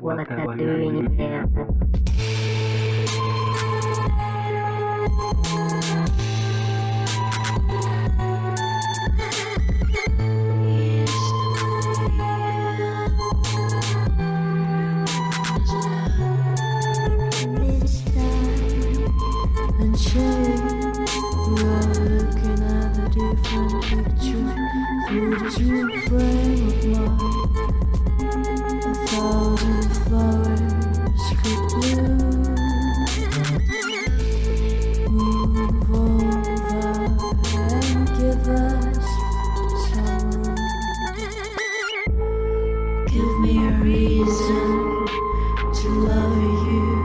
what I'm doing there. Through this new frame of mine, 1,000 flowers could bloom. Move over and give us some room. Give me a reason to love you.